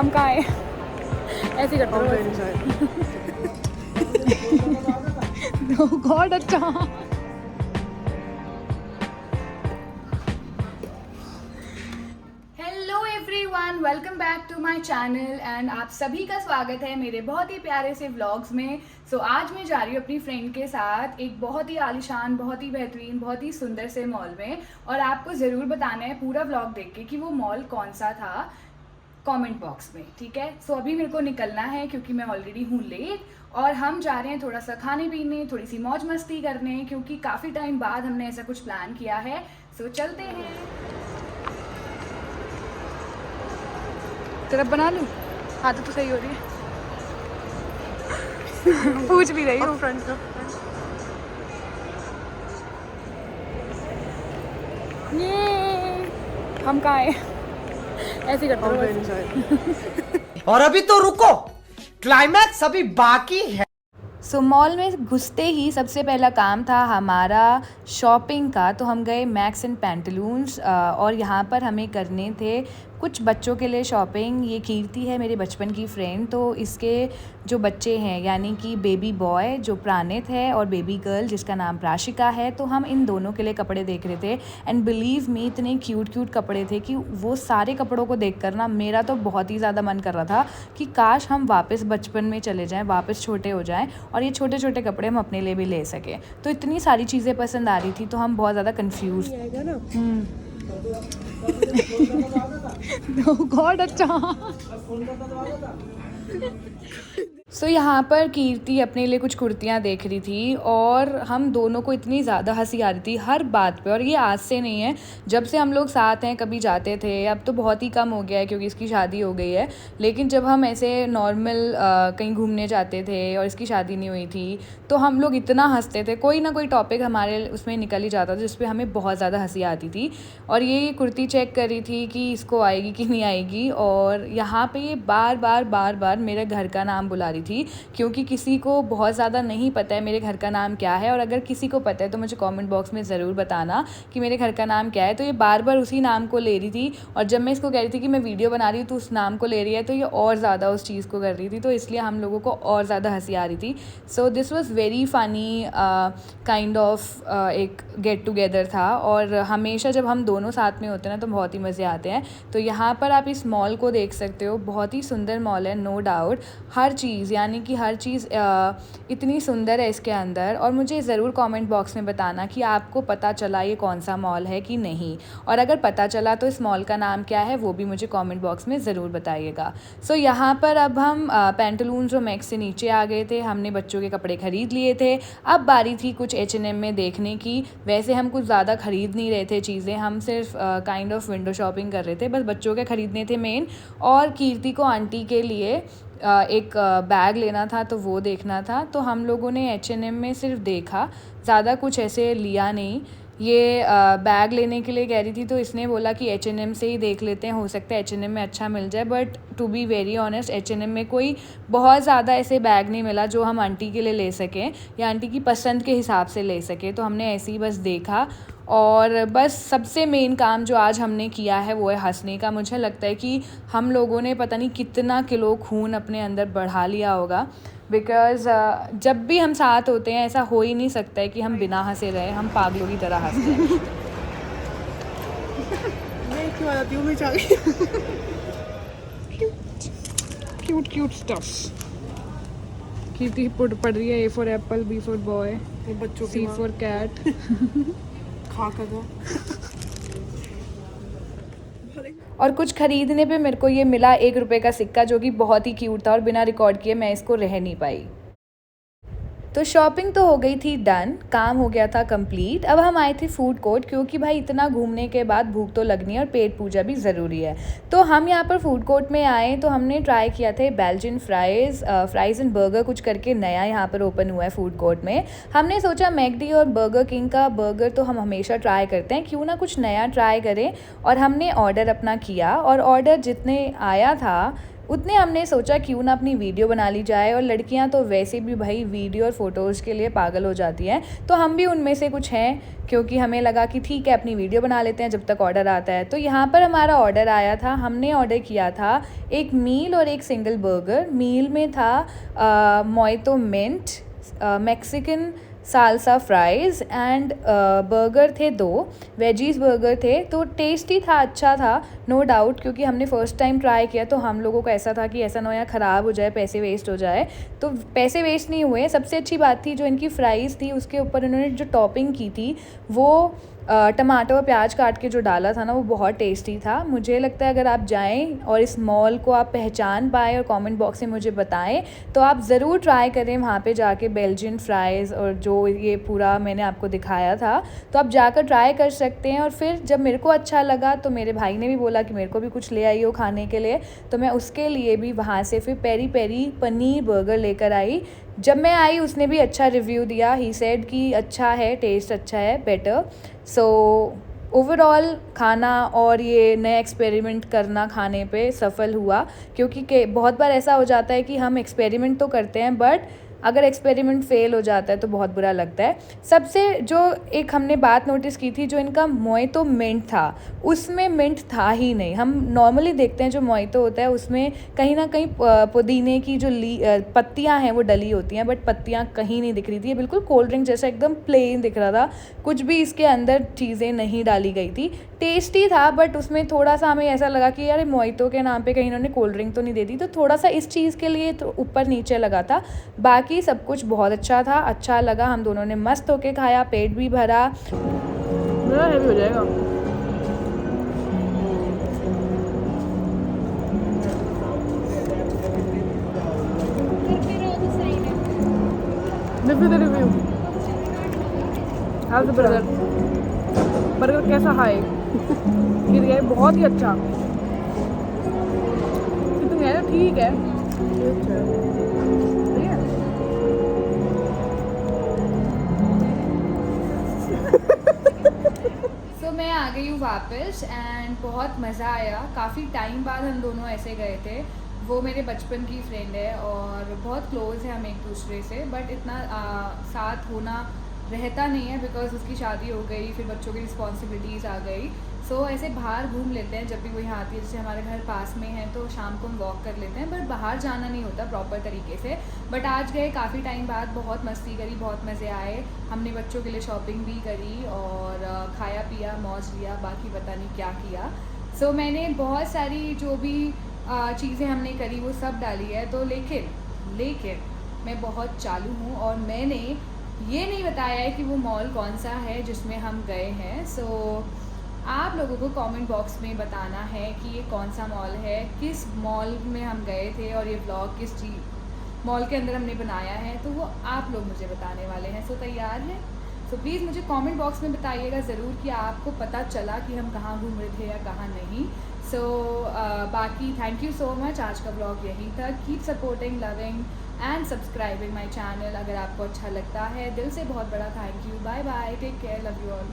हम कहाँ हैं? ऐसे ही करते हो गॉड। अच्छा hello everyone, welcome back to my channel and आप सभी का स्वागत है मेरे बहुत ही प्यारे से व्लॉग्स में। आज मैं जा रही हूँ अपनी फ्रेंड के साथ एक बहुत ही आलीशान, बहुत ही बेहतरीन, बहुत ही सुंदर से मॉल में, और आपको ज़रूर बताना है पूरा व्लॉग देख के कि वो मॉल कौन सा था कमेंट बॉक्स में, ठीक है। अभी मेरे को निकलना है क्योंकि मैं ऑलरेडी हूँ लेट, और हम जा रहे हैं थोड़ा सा खाने पीने, थोड़ी सी मौज मस्ती करने, क्योंकि काफ़ी टाइम बाद हमने ऐसा कुछ प्लान किया है। चलते हैं। तरफ बना लूँ? आदत तो सही हो रही है। पूछ भी रही हूँ फ्रेंड्स को। ये हम कहाँ हैं? ऐसे ही करते हो। और अभी तो रुको, क्लाइमैक्स अभी बाकी है। मॉल में घुसते ही सबसे पहला काम था हमारा शॉपिंग का। तो हम गए मैक्स एंड पैंटलून्स, और यहाँ पर हमें करने थे कुछ बच्चों के लिए शॉपिंग। ये कीर्ति है मेरे बचपन की फ्रेंड, तो इसके जो बच्चे हैं यानी कि बेबी बॉय जो प्राणित है और बेबी गर्ल जिसका नाम प्राशिका है, तो हम इन दोनों के लिए कपड़े देख रहे थे। एंड बिलीव मी, इतने क्यूट कपड़े थे कि वो सारे कपड़ों को देख कर ना मेरा तो बहुत ही ज़्यादा मन कर रहा था कि काश हम वापस बचपन में चले जाएँ, वापस छोटे हो जाएँ और ये छोटे छोटे कपड़े हम अपने लिए भी ले सकें। तो इतनी सारी चीज़ें पसंद आ रही थी, तो हम बहुत ज़्यादा कन्फ्यूज़। गॉड अच्छा। यहाँ पर कीर्ति अपने लिए कुछ कुर्तियाँ देख रही थी और हम दोनों को इतनी ज़्यादा हंसी आ रही थी हर बात पे। और ये आज से नहीं है, जब से हम लोग साथ हैं कभी जाते थे, अब तो बहुत ही कम हो गया है क्योंकि इसकी शादी हो गई है। लेकिन जब हम ऐसे नॉर्मल कहीं घूमने जाते थे और इसकी शादी नहीं हुई थी, तो हम लोग इतना हंसते थे, कोई ना कोई टॉपिक हमारे उसमें निकल ही जाता था जिस पर हमें बहुत ज़्यादा हंसी आती थी। और ये कुर्ती चेक कर रही थी कि इसको आएगी कि नहीं आएगी, और यहाँ पे ये बार बार मेरे घर का नाम बुला रही थी, क्योंकि किसी को बहुत ज़्यादा नहीं पता है मेरे घर का नाम क्या है। और अगर किसी को पता है तो मुझे कमेंट बॉक्स में ज़रूर बताना कि मेरे घर का नाम क्या है। तो ये बार बार उसी नाम को ले रही थी, और जब मैं इसको कह रही थी कि मैं वीडियो बना रही हूँ तो उस नाम को ले रही है, तो ये और ज़्यादा उस चीज़ को कर रही थी, तो इसलिए हम लोगों को और ज़्यादा हंसी आ रही थी। This was very funny kind of एक गेट टुगेदर था। और हमेशा जब हम दोनों साथ में होते हैं ना तो बहुत ही मज़े आते हैं। तो यहाँ पर आप इस मॉल को देख सकते हो, बहुत ही सुंदर मॉल है, नो डाउट। हर चीज़ यानी कि हर चीज़ इतनी सुंदर है इसके अंदर। और मुझे ज़रूर कमेंट बॉक्स में बताना कि आपको पता चला ये कौन सा मॉल है कि नहीं, और अगर पता चला तो इस मॉल का नाम क्या है वो भी मुझे कमेंट बॉक्स में ज़रूर बताइएगा। यहाँ पर अब हम पैंटलून्स और मैक्स से नीचे आ गए थे, हमने बच्चों के कपड़े ख़रीद लिए थे। अब बारी थी कुछ H&M में देखने की। वैसे हम कुछ ज़्यादा ख़रीद नहीं रहे थे चीज़ें, हम सिर्फ काइंड ऑफ विंडो शॉपिंग कर रहे थे, बस बच्चों के ख़रीदने थे मेन। और कीर्ति को आंटी के लिए एक बैग लेना था, तो वो देखना था। तो हम लोगों ने H&M में सिर्फ देखा, ज़्यादा कुछ ऐसे लिया नहीं। ये बैग लेने के लिए कह रही थी, तो इसने बोला कि H&M से ही देख लेते हैं, हो सकता है H&M में अच्छा मिल जाए। But to be very honest, H&M में कोई बहुत ज़्यादा ऐसे बैग नहीं मिला जो हम आंटी के लिए ले सकें या आंटी की पसंद के हिसाब से ले सकें। तो हमने ऐसे ही बस देखा, और बस सबसे मेन काम जो आज हमने किया है वो है हंसने का। मुझे लगता है कि हम लोगों ने पता नहीं कितना किलो खून अपने अंदर बढ़ा लिया होगा, बिकॉज़ जब भी हम साथ होते हैं ऐसा हो ही नहीं सकता है कि हम बिना हंसे रहे, हम पागलों की तरह हंसते हैं। मैं क्यों आ जाती हूँ, मैं चाह क्यूट स्टफ। कीर्ति पढ़ रही है A for Apple, B for boy, बच्चों C फॉर कैट। खा कर और कुछ ख़रीदने पे मेरे को ये मिला 1 रुपये का सिक्का, जो कि बहुत ही क्यूट था, और बिना रिकॉर्ड किए मैं इसको रह नहीं पाई। तो शॉपिंग तो हो गई थी डन, काम हो गया था कंप्लीट। अब हम आए थे फूड कोर्ट, क्योंकि भाई इतना घूमने के बाद भूख तो लगनी है और पेट पूजा भी ज़रूरी है। तो हम यहाँ पर फूड कोर्ट में आए, तो हमने ट्राई किया था बेल्जियन फ्राइज़ एंड बर्गर कुछ करके नया यहाँ पर ओपन हुआ है फूड कोर्ट में। हमने सोचा मैकडी और बर्गर किंग का बर्गर तो हम हमेशा ट्राई करते हैं, क्यों ना कुछ नया ट्राई करें। और हमने ऑर्डर अपना किया, और ऑर्डर जितने आया था उतने हमने सोचा क्यों ना अपनी वीडियो बना ली जाए, और लड़कियां तो वैसे भी भाई वीडियो और फ़ोटोज़ के लिए पागल हो जाती हैं, तो हम भी उनमें से कुछ हैं, क्योंकि हमें लगा कि ठीक है अपनी वीडियो बना लेते हैं जब तक ऑर्डर आता है। तो यहाँ पर हमारा ऑर्डर आया था, हमने ऑर्डर किया था एक मील और एक सिंगल बर्गर। मील में था mojito mint, Mexican salsa fries and burger थे 2 वेजीज़ बर्गर थे। तो टेस्टी था, अच्छा था, नो डाउट, क्योंकि हमने फ़र्स्ट टाइम ट्राई किया तो हम लोगों को ऐसा था कि ऐसा ना हो या ख़राब हो जाए, पैसे वेस्ट हो जाए। तो पैसे वेस्ट नहीं हुए। सबसे अच्छी बात थी जो इनकी फ्राइज़ थी, उसके ऊपर इन्होंने जो टॉपिंग की थी वो टमाटर और प्याज काट के जो डाला था ना, वो बहुत टेस्टी था। मुझे लगता है अगर आप जाएं और इस मॉल को आप पहचान पाएँ और कमेंट बॉक्स में मुझे बताएं तो आप ज़रूर ट्राई करें वहाँ पे जाके बेल्जियन फ्राइज़, और जो ये पूरा मैंने आपको दिखाया था तो आप जाकर ट्राई कर सकते हैं। और फिर जब मेरे को अच्छा लगा तो मेरे भाई ने भी बोला कि मेरे को भी कुछ ले आई हो खाने के लिए, तो मैं उसके लिए भी वहाँ से फिर पेरी पेरी पनीर बर्गर लेकर आई। जब मैं आई उसने भी अच्छा रिव्यू दिया, ही सेड कि अच्छा है, टेस्ट अच्छा है, बेटर। सो ओवरऑल खाना और ये नया एक्सपेरिमेंट करना खाने पे सफल हुआ, क्योंकि बहुत बार ऐसा हो जाता है कि हम एक्सपेरिमेंट तो करते हैं बट अगर एक्सपेरिमेंट फ़ेल हो जाता है तो बहुत बुरा लगता है। सबसे जो एक हमने बात नोटिस की थी, जो इनका मोइतो मिंट था उसमें मिंट था ही नहीं। हम नॉर्मली देखते हैं जो मोइतो होता है उसमें कहीं ना कहीं पुदीने की जो पत्तियां हैं वो डली होती हैं, बट पत्तियां कहीं नहीं दिख रही थी। ये बिल्कुल कोल्ड ड्रिंक जैसा एकदम प्लेन दिख रहा था, कुछ भी इसके अंदर चीज़ें नहीं डाली गई थी। टेस्टी था बट उसमें थोड़ा सा हमें ऐसा लगा कि यार मोइतो के नाम पे कहीं इन्होंने कोल्ड ड्रिंक तो नहीं दे दी, तो थोड़ा सा इस चीज़ के लिए तो ऊपर नीचे लगा था। बाकी सब कुछ बहुत अच्छा था, अच्छा लगा, हम दोनों ने मस्त होके खाया, पेट भी भरा। मेरा हैवी हो जाएगा। रिव्यू बर्गर कैसा है? गिर गया, बहुत ही अच्छा। कितनी है? ठीक है। सो मैं आ गई हूँ वापस एंड बहुत मज़ा आया। काफ़ी टाइम बाद हम दोनों ऐसे गए थे। वो मेरे बचपन की फ्रेंड है और बहुत क्लोज़ है हम एक दूसरे से, बट इतना साथ होना रहता नहीं है बिकॉज़ उसकी शादी हो गई, फिर बच्चों की रिस्पॉन्सिबिलिटीज़ आ गई। सो ऐसे बाहर घूम लेते हैं जब भी वो यहाँ आती है, जैसे हमारे घर पास में है तो शाम को हम वॉक कर लेते हैं, बट बाहर जाना नहीं होता प्रॉपर तरीके से। बट आज गए काफ़ी टाइम बाद, बहुत मस्ती करी, बहुत मज़े आए। हमने बच्चों के लिए शॉपिंग भी करी और खाया पिया, मौज लिया, बाकी पता नहीं क्या किया। सो मैंने बहुत सारी जो भी चीज़ें हमने करी वो सब डाली है। तो लेकिन मैं बहुत चालू हूँ और मैंने ये नहीं बताया है कि वो मॉल कौन सा है जिसमें हम गए हैं। सो आप लोगों को कमेंट बॉक्स में बताना है कि ये कौन सा मॉल है, किस मॉल में हम गए थे और ये व्लॉग किस चीज़ मॉल के अंदर हमने बनाया है, तो वो आप लोग मुझे बताने वाले हैं। सो तैयार हैं? सो प्लीज़ मुझे कमेंट बॉक्स में बताइएगा ज़रूर कि आपको पता चला कि हम कहाँ घूम रहे थे या कहाँ नहीं। सो बाकी थैंक यू सो मच, आज का ब्लॉग यहीं तक। Keep supporting, loving and subscribing my channel. अगर आपको अच्छा लगता है, दिल से बहुत बड़ा thank you. Bye bye, take care, love you all.